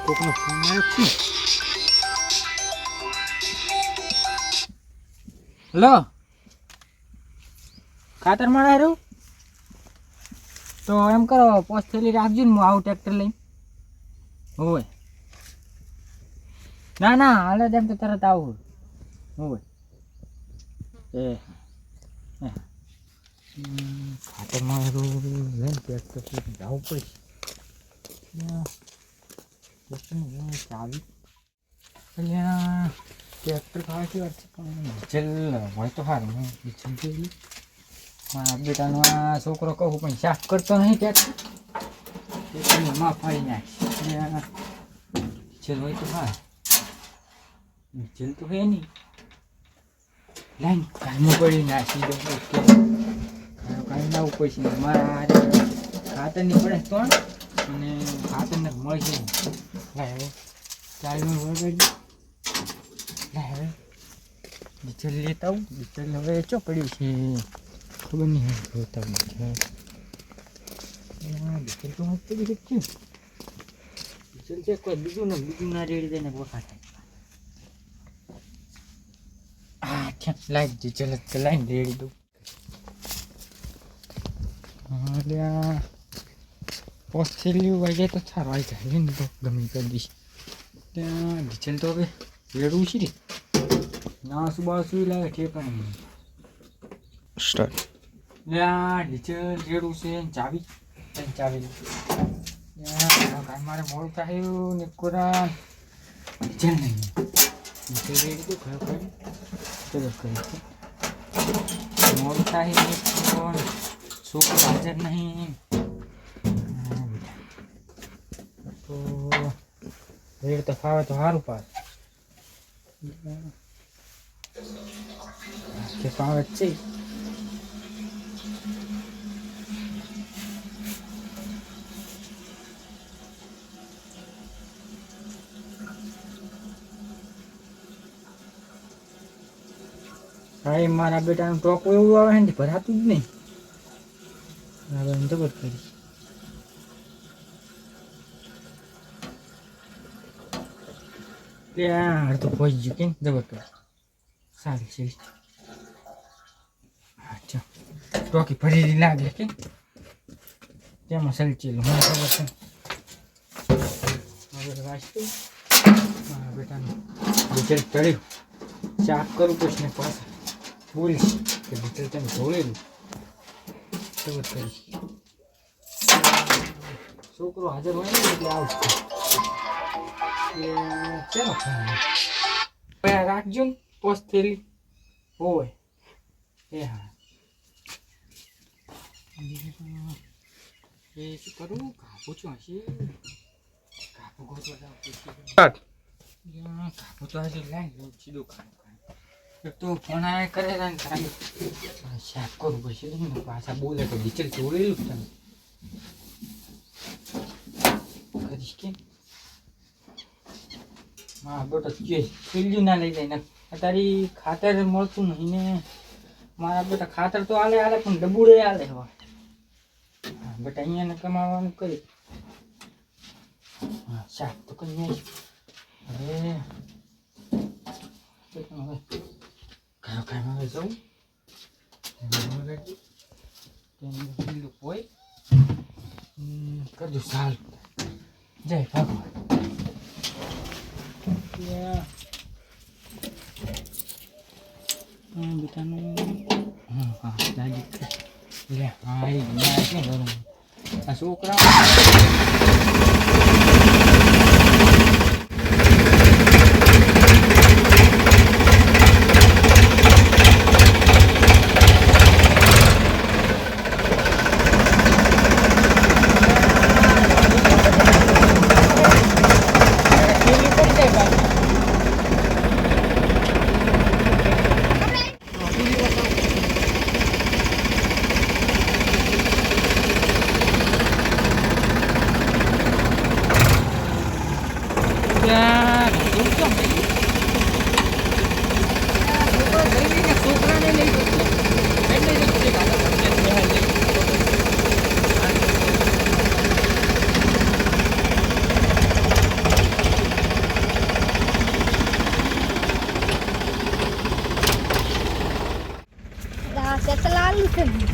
કોકનો phone આવ્યો છે. Hello, ખાતર મળે રહ્યું તો એમ કરો, પોસ્ટ થેલી રાખજો ને, હું આવું ટ્રેક્ટર લઈને. હોય ના ના હાલે તેમ તો તરત આવું. હોય ખાતર મળે રહ્યું ટ્રેક્ટર જવું પડશે. ચાવી ટ્રેક્ટર ખાવાથી વાત છે પણ ડીઝલ હોય તો સારું. હું ડીઝલ જોઈ મારા બેટાનો આ છોકરો કહું પણ સાફ કરતો નહીં ટ્રેક્ટર એમાં ફાડી નાખી. ડીઝલ હોય તો સારું, ડીઝલ તો હે નહીં. લાઈન કાલમાં પડી નાખી દો, કાંઈ ના ઉપડશે. મારા ખાતરની પડે તો અને ખાતરને મળશે. લાવે ચાલમાં વળગાડી હવે ડીઝલ લેતા આવું. ડીઝલ હવે ચો પડ્યું છે ખબર નહીં. જોતા ડીઝલ તો પડી શક્યું. ડીઝલ છે કોઈ બીજું ના રેડી દઈને વખા થાય. હા લાઈટ ડીઝલ જ લાઈને રેડી દઉં. પોસ્ટ થેલી વાગે તો સારું આવી જાય ને, તો ગમે કરી દઈશ. ત્યાં ડીઝલ તો હવે રેડવું છે. ના શું બાસું લાગે છે પણ સ્ટાર્ટ ડીઝલ રેડવું છે. ચાવી મારે મોડું થયું ને કોરા ડીઝલ નહીં. ડીઝલ રેડી તો ખબર ચલો કરી મોડું થાય છોકરો હાજર નહીં તો રેડ તો ફાવે તો સારું પાસ કે ફાવે જ છે. હા મારા બેટાનું ટોકું એવું આવે ને ભરાતું જ નહીં. હવે જબર કરી ત્યાં અડધું પહોંચી ગયું કે જબર કરી સારું છે. અચ્છા ટોકી ભરેલી લાગે કે તેમાં સલચેલું મને ખબર છે. હવે વાંચતું મારા બેટાનું ડીઝલ ચડ્યું ચાક કરું પછી ને પાછા બોલીશ કે ડીઝલ તમે ધોળેલું જબર કરીશ. છોકરો હાજર હોય ને એટલે આવું ચાલો રાખજો ને પોસ્ટ થેલી હોય એ હા એ શું કરું કાપું છું હશે કાપું કાપું તો હશે લાઈ સીધું ખાનું એક તો ફોન આવે કરે ને સાફ કરું પછી પાછા બોલે તો ડીઝલ ચોરેલું તમે કરીશ કેમ. હા બેટો થેલી ના લઈ જાય ને અત્યારે ખાતર મળતું નહીં ને. મારા બેટા ખાતર તો આલે પણ ડબુડે આલે. હવે હા બેટા અહીંયા કમાવાનું કરી હા શાક તો કરી નાખ. હવે ખાવા જવું હોય કરજો સારું. જય ભગવાન. બેટાનું હા દાદી લે હા એ આ છોકરા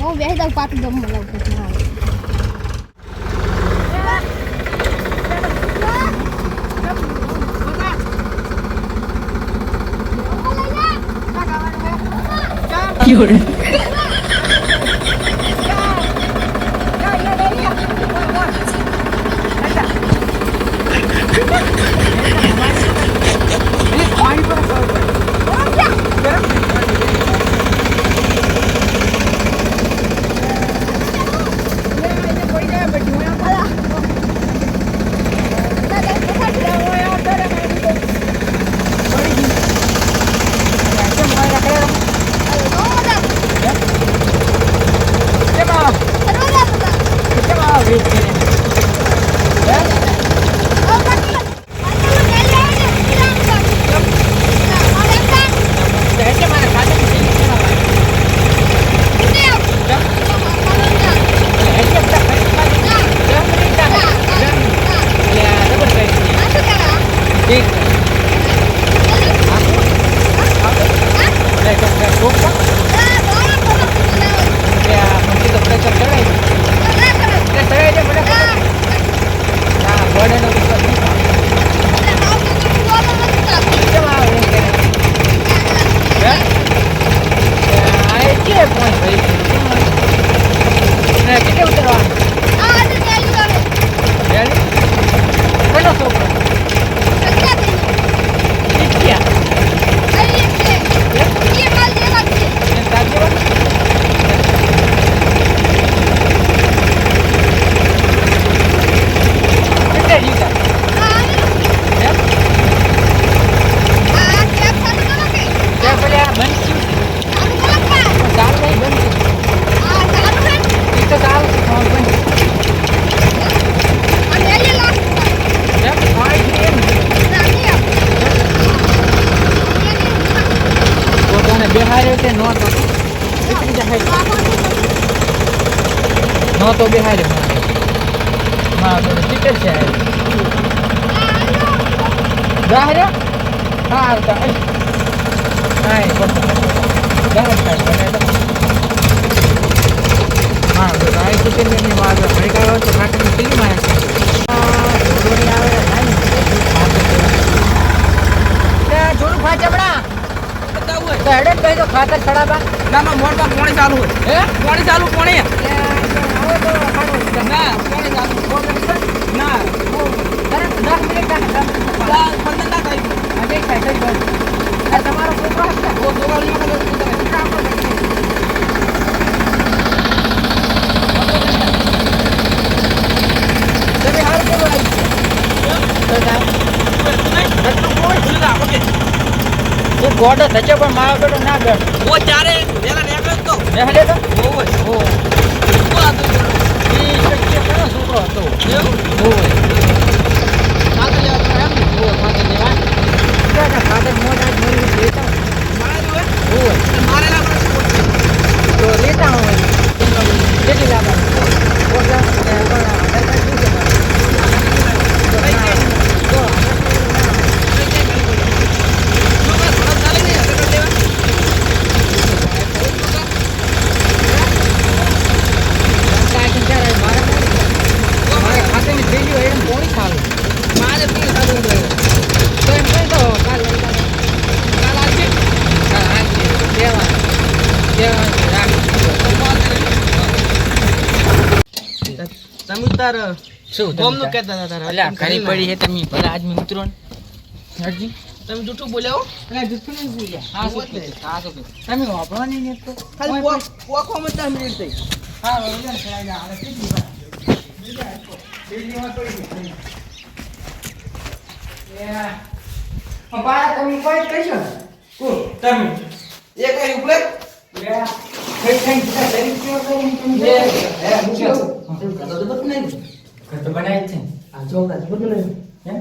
હું બેસી જાઉં પાછું દમ મળાવું પછી ના આવે. No to behind him. Ma to ticket છે. Dahre? હા તો આય બોલો. દહર થાય બને તો. હા તો આય ticket ની વાત ઘણી કાઢો તો ખાટની ટીવી માં છે. જોડી આવે ભાઈ. તે જોડું ફાચબડા. બતાવું હોય. તો હેડન ભાઈ તો ખાતર છડાબા. ના માં મોડમાં પાણી ચાલુ હોય. હે? પાણી ચાલુ પાણી. ના પાણી ચાલુ. ના 10 મિનિટ ના 15 ના થાય. આજે થાય થઈ ગયું. આ તમારો છોકરો હશે. ઓ છોકરાની મને તમે હાર બોલો આવી છે. તો જા. નટનું કોઈ ભૂલતા ઓકે. એ ગોડો ધચે પણ મારો બેટો ના ગયો. ઓ ચારે વેલા નેકળે તો. નેહલે તો? ઓય. ઓ. કો આ તો ઈ શક્ય કરો છોકરો હતો. એવું? ઓય. ખાતે લેવા એમ ને? ઓય ખાતે લેવા. ક્યાં ખાતે મોટા મરી લેતા. મારે હોય? ઓય. મારે લાવવા તો લેતા હોય. કેટલી લાવવા? ઓલા આધાર કાર્ડ શું છે? શું ગોમનું કહેતા હતા તારા અલ્યા ઘણી પડી છે તમે ભલા આદમી મિત્રો ને હરજી તમે જૂઠું બોલ્યા હો અલ્યા જૂઠું નહીં બોલ્યા હા શું તમે વાપરવા નહીં ને તો ખાલી ઓખો મત 10 મિનિટ થઈ હા ઓલા ચડાઈ જા હાલે કેટલી વાર બીજા માં પડી ગઈ યા બાળા તમે કોઈ કહેશો કો તમે એક કઈ ઉપર યા કઈ કઈ જરી કેવો કરી તમે હે મૂક્યો તો બત નહીં ઘર તો બનાય છે આ જોગા બધું નહીં હે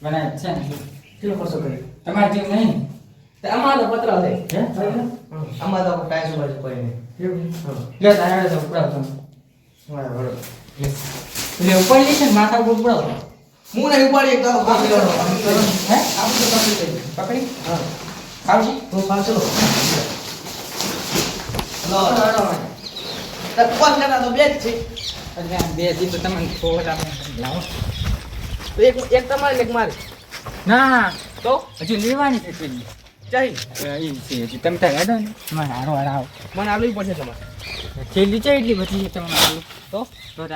બનાય છે કેટલો ખર્ચો કર્યો તમારે જેમ નહીં તે અમારો પત્ર હે હે અમારો ટાઈમ ઉપર કોઈ નહીં એવું લે તારે તો ઉપડાવ તમે હા બરોબર લે ઉપર લે છે માથા ઉપર ઉપડાવ હું નહીં ઉપાડી એક તો હે આપણે તો પકડી હા આવજી તો પાછો લો લો કોણ લેતા તો બે જ છે. એટલે આ બે દી તો તમને થોડા લાવો. તો એક તમારે ને એક મારે. ના તો હજુ લેવાની છે પેલી. ચાહી એ છે હજી તમે તાર હેડો ને મારે હારો હાર આવો. મને આલવી પડશે તમારે. છેલ્લી છે એટલી બધી છે તમને આલું. તો તાર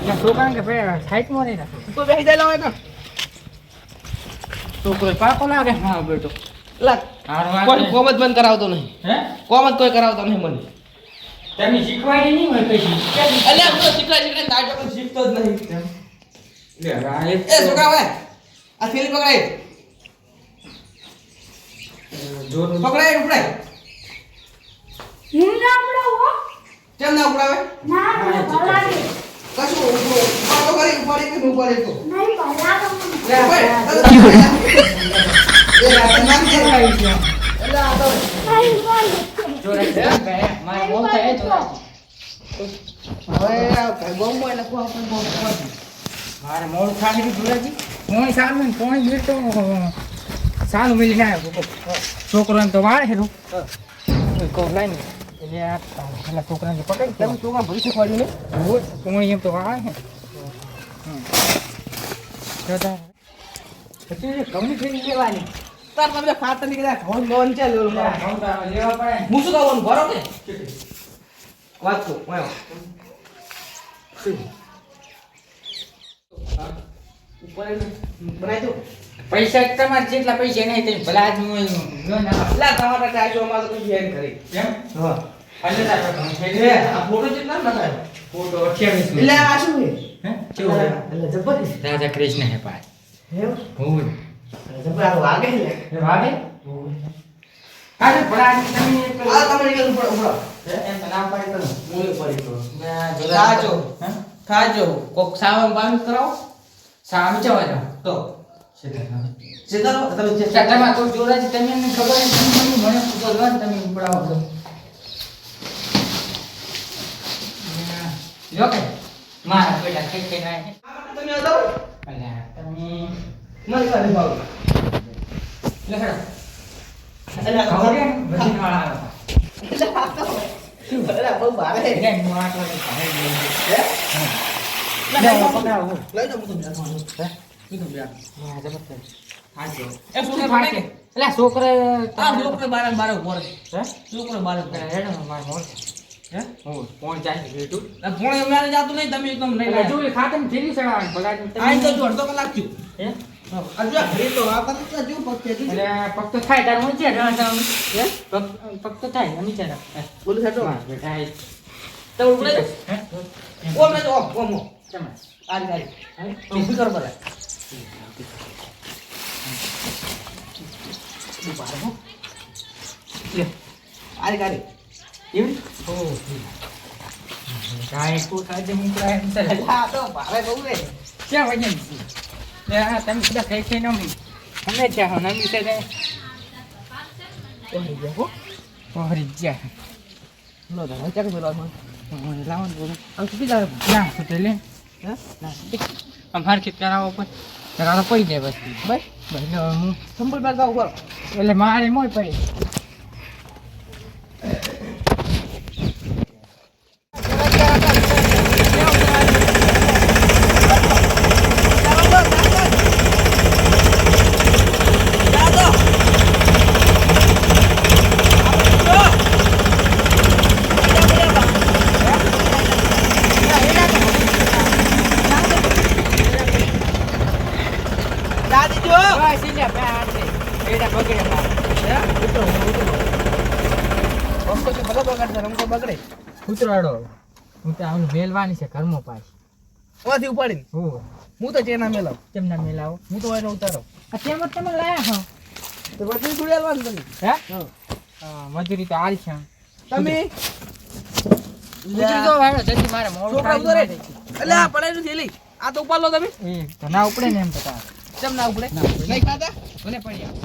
ત્યાં છોકરા કે ભાઈ સાઈડમાં નહીં રાખો. તો બેસી જાય લાવે ને. છોકરો પાકો લાગે હા બેટો. લા હારો કોઈ હાર કોમ જ બંધ કરાવતો નહીં. હે કોમ જ કોઈ કરાવતો નહીં મને. તમે શીખવાડી નહીં હોય કઈ અલ્યા હું તો શીખવાય તાજો પણ શીખતો જ નહીં. લે આ એ છોકરા ભાઈ આ થેલી પકડાય. જોર પકડાય ઉપડાય. કેમ ના ઉપડાવે? કશું ઉપાડો કરી ઉપાડી કે ઉપાડી તો. લે ભાઈ. એ રાતે નામ છે. એટલે આ તો જોર મારે બોલ થાય જોર હવે ભાઈ બોમ્બો એટલે કો આપણે બોમ્બો. મારે મોડું ખાલી જોરાજી પોણી સારું ને પોણી મિનિટ તો સારું મિલી ના છોકરો એમ તો વાળે છે કોક લાઈને એટલે આ પેલા છોકરાને પકડી તમે છોકરા ભરી શીખવાડ્યું ને. પોણી એમ તો વાળે છે પછી ઘઉંની ફેરી લેવાની તાર તમે ખાતર નીકળ્યા ઘઉં લોન છે લેવું લેવા પડે હું શું કહું ભરો કે વાત તો વાયો ઉપર બનાવી દો. પૈસા તમારે જેટલા પૈસા નહીં તમે ભલા આદમી હોય લા તમારા ટાઈજો અમાર તો કોઈ હેન કરી. કેમ હા એટલે એ આ ફોટો કેટલા નખાયો? ફોટો 28 એટલે આ શું છે? હે કેવું એટલે જબરદસ્ત. રાજા કૃષ્ણ હે પાસ એવું? હોય જબર આ વાગે ને. એ વાગે કાલે ભલા આદમી તમે આ તમે નીકળ ઉપર ઉપર. એમ તો નામ પાડી કરો મૂળ પડી તો. ખાજો હે? ખાજો કોક સાવન બાંધ કરાવો સામી જવા તો સીધા ચેતનો તમે જે ચાટામાં કોઈ જોરાજી તમે એમને ખબર નહીં તમે મને પૂછો લો ને તમે ઉપડાવો છો લો કે મારા બેટા કઈ કઈ ના તમે આવો અલ્યા તમે મને કાઢી પાવ. લખડા એટલે ખબર છે બધી વાળા આવ્યા એટલે બહુ ભારે હે. એટલે હું આટલો ભાઈ હે? લે પકડાવો લઈ જાઓ હું તમને હે કીધું બે. હા જબરદસ્ત હા જો એ છોકરા ભાગે. એટલે છોકરે આ છોકરા બારે બારે ઉભો રહે. હે છોકરા બારે ઉભો રહે. હેડો માર મોર હે? હું કોણ જાય બેટું આ ભોણે એમનાને જાતું નહીં તમે એકદમ નહીં એટલે લાયા. જો એ ખાતર થેલી સડાવવાની ભલા આઈ તો જો અડધો કલાક થયું. હે આ જો આ ઘરે તો આ કરતા જો પગ કે એટલે પગ તો થાય તાર ઊંચે રણસામ હે પગ તો થાય અમે ચાર બોલું છાટો. બેટા એ તો ઉભરે જો. હે ઓમ ને જો ઓમ ઓમ. ચમા આરી આરી. ઊભી કર બરા. આરી આરી. એવું ઓ કાય કો કાજે મુકરાય એમ ચાલે આ તો ભારે બહુ રે. ક્યાં વજન લે આ તમે બધા કઈ કઈ નમ અમે ત્યાં નમી છે ને ઓહરી ગયો. ઓહરી ગયા નો તો હું ચાક બોલવા માં. લાવન બોલો આમ સુતી જાય. ના તો લે હે? અમાર ખેત કરાવો પણ કરાવો પડી જાય બસ ભાઈ ભાઈ હું સંભળ બાર જાવ ઉપર. એટલે મારે મોય પડી દાદી જો. બસ એટલે પ્યાર છે એડા બગડે મારે રમતો છે ભલે બગાડશે રમતો બગડે. ઉતરાડો હું તો આનું મેલવાની છે ઘરમાં પાછી ઓથી ઉપાડીને હું હું તો ચેના મેલાવ. તેમના મેલાવો હું તો એનો ઉતારો. આ તેમ જ તમે લાયા છો તો વચ્ચે થોડી હાલવાનું તમે. હે મજૂરી તો હાલ છે તમે મજૂરી તો વાળો જલ્દી મારે મોડું છોકરા થાય ઉતરે. એટલે આ પડાઈ નું થેલી. આ તો ઉપાડ લો તમે. એ તો ના ઉપડે ને એમ તો તાર કેમ ના ઉપડે? ના ઉપડે. નહીં ખાતા? ભલે પડ્યા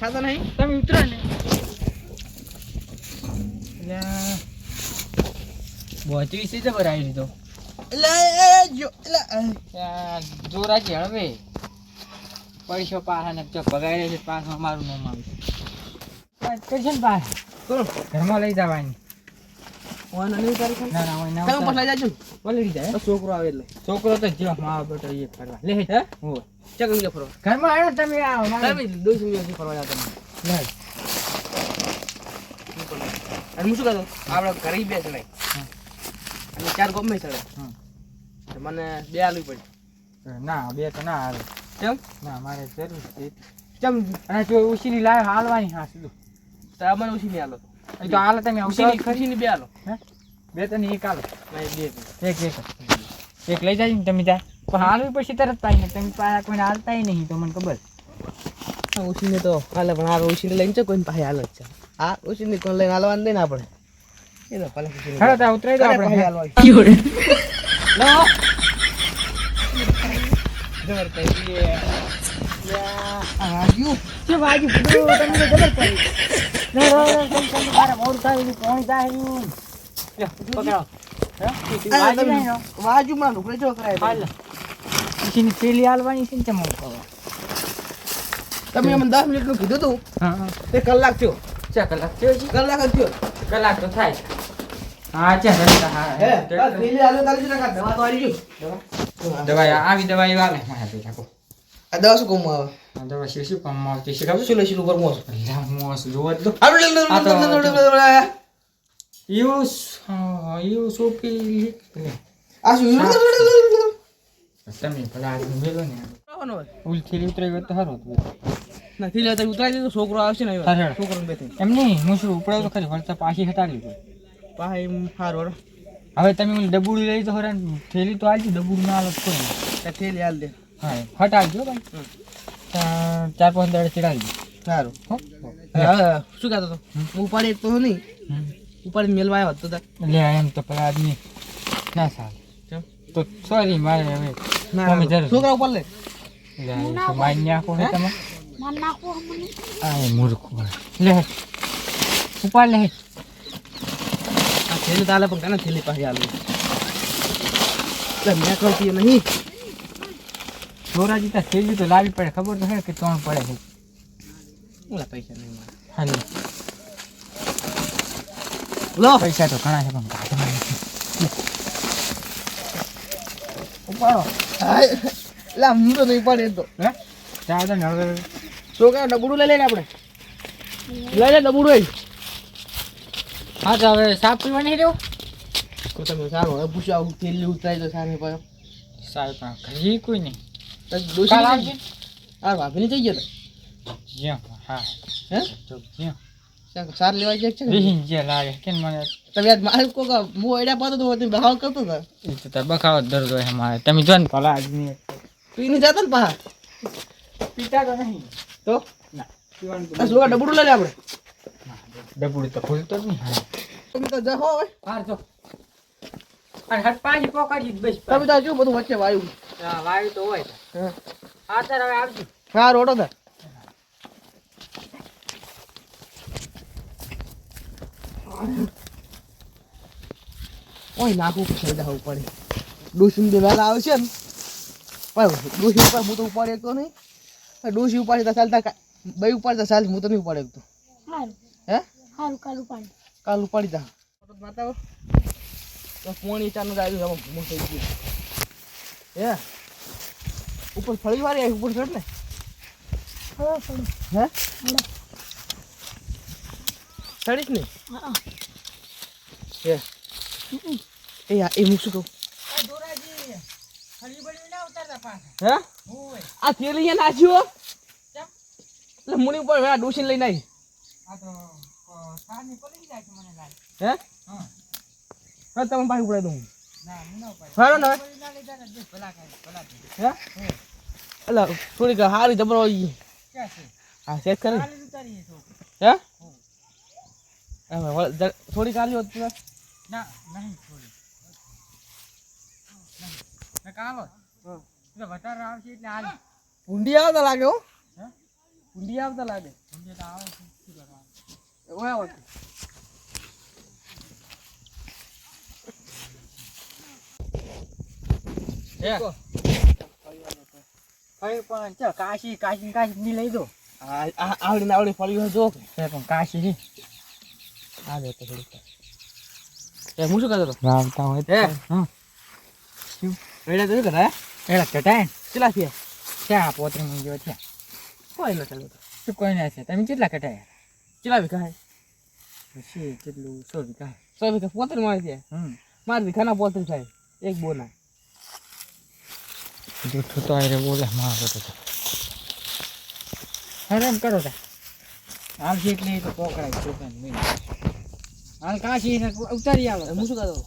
ખાતા નહીં? તમે ઉતરો ને બોચવી છે જબર આવી દીધો એટલે એ જો એટલે જોરાજી હળવે પૈસો પાછા ને જો પગાડે છે પાછું અમારું નામ આવ્યું કરશે ને પાછ કોણ? ઘરમાં લઈ જવાની ઓન નહીં તારી ખાલી. ના ના હોય ના તમે ઉતારે. પછલાઈ જાજો ને. પલળી જાય તો છોકરો આવે એટલે છોકરો તો જ્યો માવા બેટો એ ફરવા લે હે હોય ચકન કે ફરો ઘરમાં આવ્યો તમે આવો મારે. તમે 200 મિનિટ ફરવા જાવ તમે લે. અને હું શું કહેતો આપણે ઘરે ઈ બે ચડાય હા. અને 4 ગમે ચડાય હા. તો મને 2 આલવી પડી ના બે તો ના આવે કેમ ના મારે જરૂર છે કેમ અને જો ઉશીની લાવે હાલવાની હા સીધું તો મને ઓછી નહીં આલો એ તો હાલ તમે ખુશીની આવશો ખુશીની 2 આલો હે બે તો નહીં એક હાલો નહીં 2 એક લઈ જાય ને તમે ત્યાં પણ હાલવી પછી તરત પાઈ ને તમે પાયા કોઈને હાલતા નહીં તો મને ખબર ઓછીને તો હાલે પણ આ ઓછીને લઈને છે કોઈને પાસે હાલે જ છે આ ઓછીને કોણ લઈને હાલવાનું દે ને આપણે એ તો ભલે ખુશીને ખરો ત્યાં ઉતરાઈ દો આપણે હાલવા લો જબર કઈ વાગ્યું શું વાગ્યું બધું તમને તો ખબર પડી નો રો તમે મારા મોર થાય કોણ જાય લ્યો પકડો હે વાગ્યું નહીં નો વાજુ માં નું જો કરાય હાલ ઉશીની પેલી હાલવાની છે ને તમે કહો તમે અમને 10 મિનિટ નું કીધું તું હા તે કલાક થયો ચા કલાક થયો છે કલાક જ થયો કલાક તો થાય હા ચા હા હે બસ પેલી આલો તારી જરા દવા તો આવી ગયો દવાઈ આવી દવાઈ વાલે મારા બેટા કો આ દવા શું કોમ આવે આ દવા શીશી કામ આવતી છે ખબર શું લેશું ઉપર મોસ મોસ જોવા દો આપણે એવું સોપી આ શું તમે ભલા મેલો ને ઉલથી ઉતરાઈ ગયો તો સારું હતું નથી લેતા ઉતરાઈ દે તો છોકરો આવશે ને હા, હેડ. છોકરો બેઠે એમ નહીં હું શું ઉપડાવ તો ખરી વળતા પાછી હટાડી દઉં પાહે હારો હવે તમે ઓલી ડબુડી લઈ તો હરાન થેલી તો આલજી ડબુડી ના આલો તો કોઈ નહીં. તે થેલી હાલ દે હા હટાડજો ભાઈ 4-5 દાડે ચડાવી સારું હો હા શું કહેતો તો હું ઉપાડી તો નહીં ઉપાડી મેલવા આવ્યો હતો તાર લે એમ તો પેલા આદમી ના સાલ કેમ તો સોરી મારે હવે ના મમ્મી જરૂર છોકરા ઉપર લે લે તો મારી નાખો હે તમે માર નાખો મને આ એ મૂર્ખ લે ઉપાડ લે આ થેલી તાલે પણ કાના થેલી પાસે હાલ લે મેં કરતી નહીં છોરાજી તો થેલી તો લાવી પડે ખબર તો હે કે ત્રણ પડે છે ઓલા પૈસા નહીં મારે હાલો લો પૈસા તો ઘણા છે પણ કાઢવા નથી. ઉપાડો લા હું તો નહીં પડે તો હે ચાલ તો ને હવે છોકરા ડબુડું લઈ લઈને આપણે લઈ લે ડબુડું એ હા તો હવે સાપ પીવા નહીં રહ્યો તો તમે સારું હવે પૂછો આવું થેલી ઉતરાઈ તો સામે પર સાહેબ પણ ઘરે કોઈ નહીં દોશી કાલ આવજે આ ભાભીને જઈ ગયા જ્યાં હા હે તો જ્યાં ત્યાં સાર લેવા ગયા છે રીહીન જે લાગે કેમ મને તમે આજ મારે કોક હું એડા પાતો તો તમે બહાવ કરતો હતા એ તો તાર બખાવત દર્દ હોય મારે તમે જો ને ભલા આદમી પીને જતા ને પા પીતા તો નહીં તો ના પીવાનું તો આ છોકરા ડબુડું લઈ લે આપણે ડબુડી તો ભૂલતો જ નહીં હા તમે તો જહો હવે હા જો અને હટ પાછી પોકાડી બસ તમે તો જો બધું વચ્ચે વાયુ હા વાયુ તો હોય હા હા તાર હવે આવજો હા રોડો થા ઓય નાખું પછી જાવ પડે ડોસી દે વેલા આવશે ને પણ ડોસી ઉપર હું તો ઉપાડી એકતો નહીં ડોસી ઉપાડી તો ચાલતા બઈ ઉપાડી તો ચાલ હું તો નહીં ઉપાડી એકતો હારું હે હારું કાલું પાડ કાલ ઉપાડી જા માતા તો પોણી ચાનું આવ્યું આમાં ભૂમો થઈ ગયું હે ઉપર ફળી વાળી આવી ઉપર ચડ ને હવે પડ હે હલો ચડીશ ને હા હે એ આ એ મૂકશું તો દોરાજી ખરી બળી ના ઉતારતા પાછા હે હોય આ થેલી અહીંયા નાખ્યો કેમ એટલે મુની ઉપર આ ડોસીને લઈને આવી આ તો સાની પડી જાય છે મને લાગે હે હા હા તમે પાછી ઉડાડી દઉં ના મુના ઉપાય હારો ને પડી ના લઈ જાય ને ભલા કાય ભલા હે એટલે થોડીક હારી જબરો આવી ક્યાં છે હા ચેક કરી કાલી ઉતારીએ છો હે થોડીક આલી હોત તો ના નહીં છોડી ના કાલો એટલે વધારે આવશે એટલે હાલ ઊંડી આવતા લાગે હો હે ઊંડી આવતા લાગે ઊંડે તો આવે છે શું કરવાનું એવું આવત હે કઈ પણ ચાલ કાશી કાશી કાશી ની લઈ દો આવડી ને આવડી ફળી જો છે પણ કાશી છે આ દે તો થોડીક એ હું શું કરતો હતો વાવતા હોય તો હે? હા રેડા તો શું કરે એડા કટાય કેટલા થયા ક્યાં પોતરી માં ગયો છે કોઈ ન ચાલો શું કોઈ ના છે તમે કેટલા કટાયા કેટલા વીઘા હે પછી કેટલું 100 વીઘા 100 વીઘા 35 માં છે મારા વીઘાના 35 થાય એક બોના જૂઠું તો આરે બોલે મારો તો હરામ કરો તા હાલ જેટલી તો પોકડાય છોકરાને મેં હાલ કાશી ને ઉતારી આવે હું શું કરતો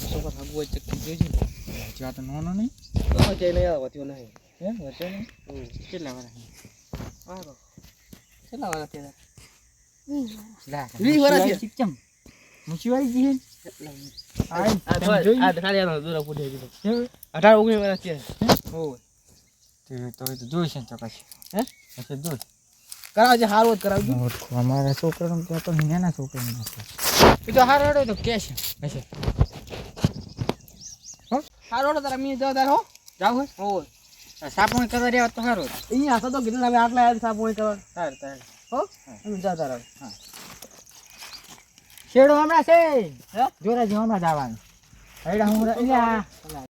છોકરા ભાગવો ચક્કી જોઈજે જા તો નોનો નહીં તો જઈ નહીં આવે વત્યો નહીં હે વચ્ચે નહીં કેટલા વાર આરો કેટલા વાળા થયા લા 20 વર્ષ છે. શિક્ષમ મુશીવાઈ જી આ તમે જોઈ? ખાલી આનો દૂર પૂછે દીધો હે 18 19 વર્ષ છે ઓય તો જોઈ છે ચોકાશી હે પછી જોઈ કરાવજે હારું જ કરાવજો અમારા છોકરાનું ત્યાં તો નાના છોકરાનું નાખે એ તો હારો હારો તો કે છે હશે હારું તો તારા મી જવાદાર હો જાવ હોય હો સાપણ કરવા રહ્યા તો સારું અહીંયા હતો તો કીધું તમે આટલા યાદ સાપોઈ કરવા તાર હો તમે જતા રહો શેડો હમણાં છે હે જોરાજી હમણાં જ આવવાનું હૈડા હું અહીંયા